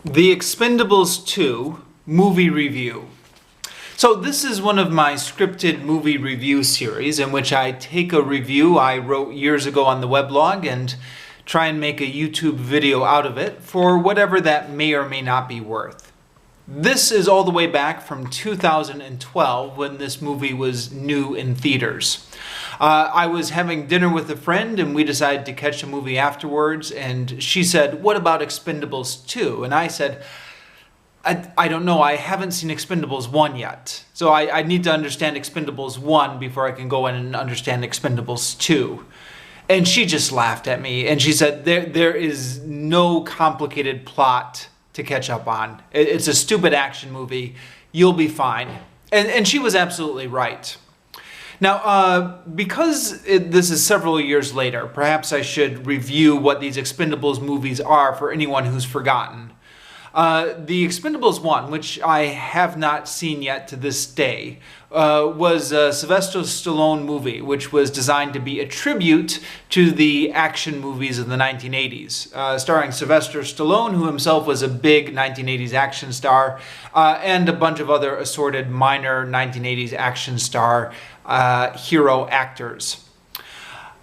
The Expendables 2 movie review. So this is one of my scripted movie review series in which I take a review I wrote years ago on the weblog and try and make a YouTube video out of it for whatever that may or may not be worth. This is all the way back from 2012 when this movie was new in theaters. I was having dinner with a friend and we decided to catch a movie afterwards, and she said, "What about Expendables 2?" And I said, I don't know, I haven't seen Expendables 1 yet. So I need to understand Expendables 1 before I can go in and understand Expendables 2. And she just laughed at me and she said, there is no complicated plot to catch up on. It's a stupid action movie. You'll be fine. And she was absolutely right. Now, because this is several years later, perhaps I should review what these Expendables movies are for anyone who's forgotten. The Expendables 1, which I have not seen yet to this day, was a Sylvester Stallone movie, which was designed to be a tribute to the action movies of the 1980s, starring Sylvester Stallone, who himself was a big 1980s action star, and a bunch of other assorted minor 1980s action star hero actors.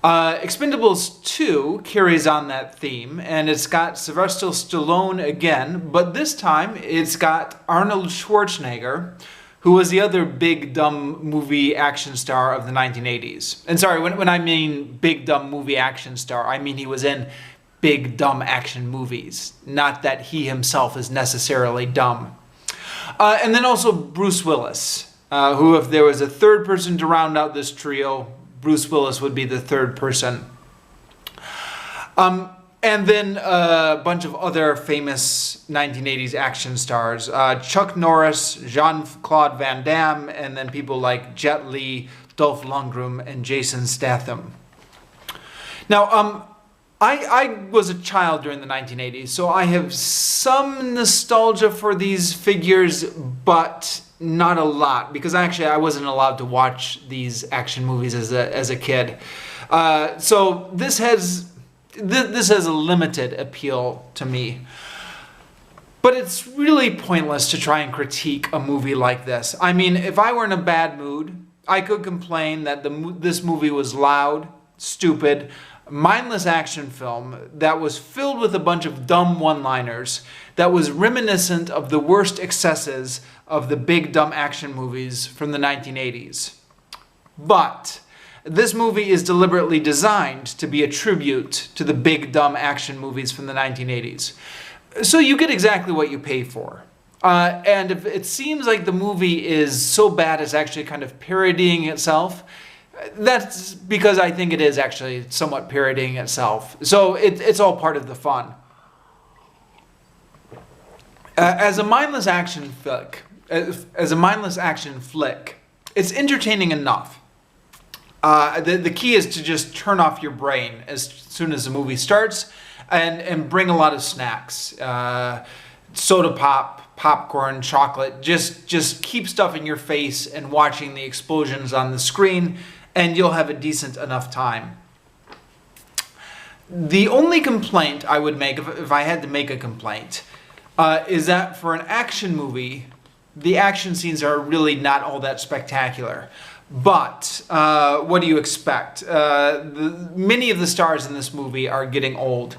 Expendables 2 carries on that theme, and it's got Sylvester Stallone again, but this time it's got Arnold Schwarzenegger, who was the other big dumb movie action star of the 1980s. And sorry, when I mean big dumb movie action star, I mean he was in big dumb action movies, not that he himself is necessarily dumb. And then also Bruce Willis, who, if there was a third person to round out this trio, Bruce Willis would be the third person. And then a bunch of other famous 1980s action stars. Chuck Norris, Jean-Claude Van Damme, and then people like Jet Li, Dolph Lundgren, and Jason Statham. Now, I was a child during the 1980s, so I have some nostalgia for these figures, but not a lot, because actually I wasn't allowed to watch these action movies as a kid. So this has a limited appeal to me. But it's really pointless to try and critique a movie like this. I mean, if I were in a bad mood, I could complain that this movie was loud, stupid, mindless action film that was filled with a bunch of dumb one-liners, that was reminiscent of the worst excesses of the big dumb action movies from the 1980s. But this movie is deliberately designed to be a tribute to the big dumb action movies from the 1980s. So you get exactly what you pay for. And if it seems like the movie is so bad it's actually kind of parodying itself, that's because I think it is actually somewhat parodying itself. So it's all part of the fun. As a mindless action flick, it's entertaining enough. The key is to just turn off your brain as soon as the movie starts, and bring a lot of snacks, soda pop, popcorn, chocolate. Just keep stuff in your face and watching the explosions on the screen, and you'll have a decent enough time. The only complaint I would make, if I had to make a complaint, is that for an action movie, the action scenes are really not all that spectacular. But what do you expect? Many of the stars in this movie are getting old.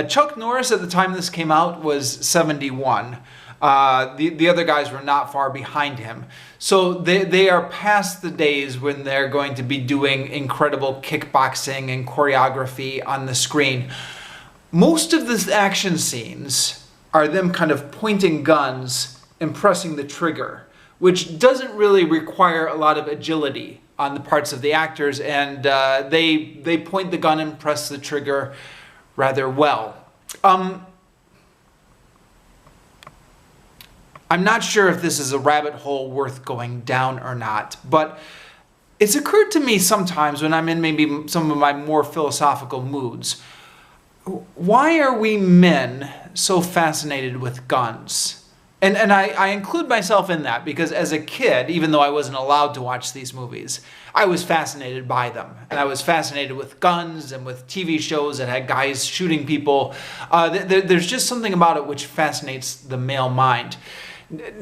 Chuck Norris, at the time this came out, was 71. The other guys were not far behind him. So they are past the days when they're going to be doing incredible kickboxing and choreography on the screen. Most of the action scenes are them kind of pointing guns and pressing the trigger, which doesn't really require a lot of agility on the parts of the actors, and they point the gun and press the trigger rather well. I'm not sure if this is a rabbit hole worth going down or not, but it's occurred to me sometimes when I'm in maybe some of my more philosophical moods. Why are we men so fascinated with guns? And I include myself in that because as a kid, even though I wasn't allowed to watch these movies, I was fascinated by them. And I was fascinated with guns and with TV shows that had guys shooting people. There's just something about it which fascinates the male mind.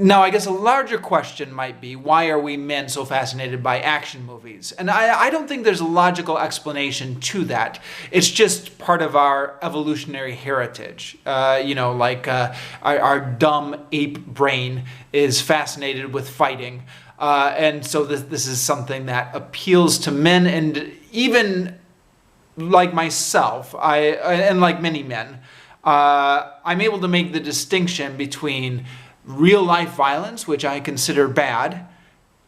Now, I guess a larger question might be, why are we men so fascinated by action movies? And I don't think there's a logical explanation to that. It's just part of our evolutionary heritage. Our dumb ape brain is fascinated with fighting. And so this is something that appeals to men, and even like myself, and like many men, I'm able to make the distinction between real life violence, which I consider bad,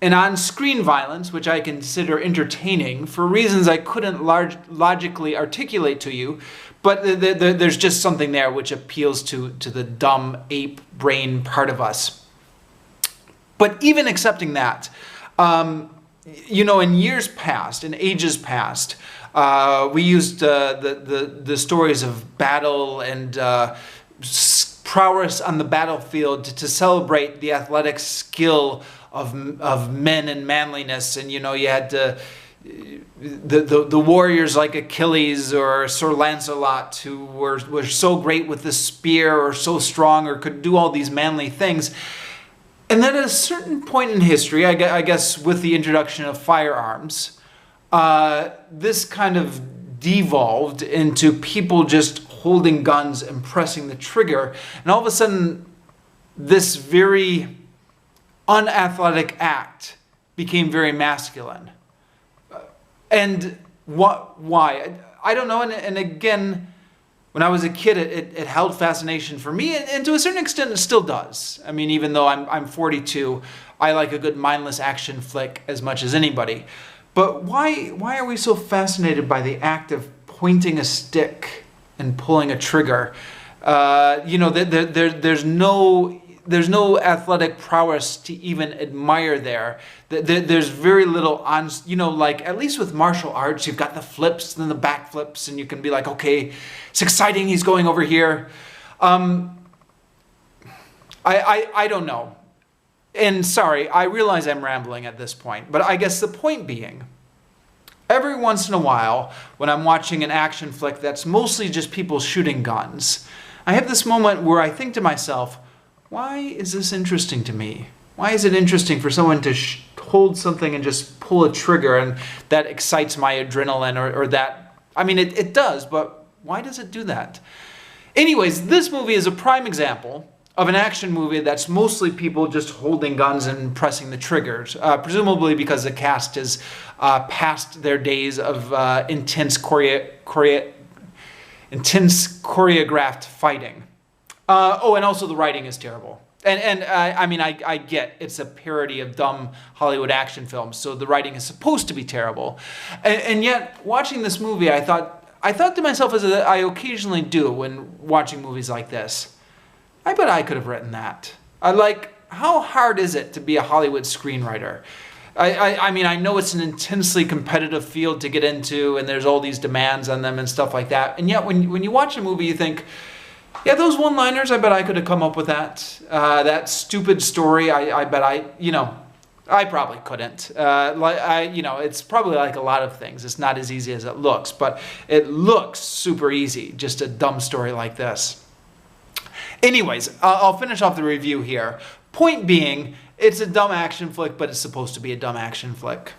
and on-screen violence, which I consider entertaining for reasons I couldn't logically articulate to you, but there's just something there which appeals to the dumb ape brain part of us. But even accepting that, in years past, in ages past, we used the stories of battle and prowess on the battlefield to celebrate the athletic skill of men and manliness. And you had the warriors like Achilles or Sir Lancelot, who were so great with the spear or so strong or could do all these manly things. And then at a certain point in history, I guess with the introduction of firearms, this kind of devolved into people just holding guns and pressing the trigger. And all of a sudden, this very unathletic act became very masculine. And why? I don't know. And again, when I was a kid, it held fascination for me. And to a certain extent, it still does. I mean, even though I'm 42, I like a good mindless action flick as much as anybody. But why are we so fascinated by the act of pointing a stick and pulling a trigger? There's no athletic prowess to even admire there. There's very little on, at least with martial arts, you've got the flips and the back flips, and you can be like, okay, it's exciting, he's going over here. I don't know. And sorry, I realize I'm rambling at this point, but I guess the point being, every once in a while, when I'm watching an action flick that's mostly just people shooting guns, I have this moment where I think to myself, why is this interesting to me? Why is it interesting for someone to hold something and just pull a trigger, and that excites my adrenaline or that? I mean, it does, but why does it do that? Anyways, this movie is a prime example of an action movie that's mostly people just holding guns and pressing the triggers, presumably because the cast is past their days of intense choreographed fighting. And also the writing is terrible. And I get it's a parody of dumb Hollywood action films, so the writing is supposed to be terrible. And yet, watching this movie, I thought to myself, as I occasionally do when watching movies like this, I bet I could have written that. How hard is it to be a Hollywood screenwriter? I know it's an intensely competitive field to get into, and there's all these demands on them and stuff like that. And yet, when you watch a movie, you think, yeah, those one-liners, I bet I could have come up with that. That stupid story, I bet I probably couldn't. It's probably like a lot of things. It's not as easy as it looks, but it looks super easy, just a dumb story like this. Anyways, I'll finish off the review here. Point being, it's a dumb action flick, but it's supposed to be a dumb action flick.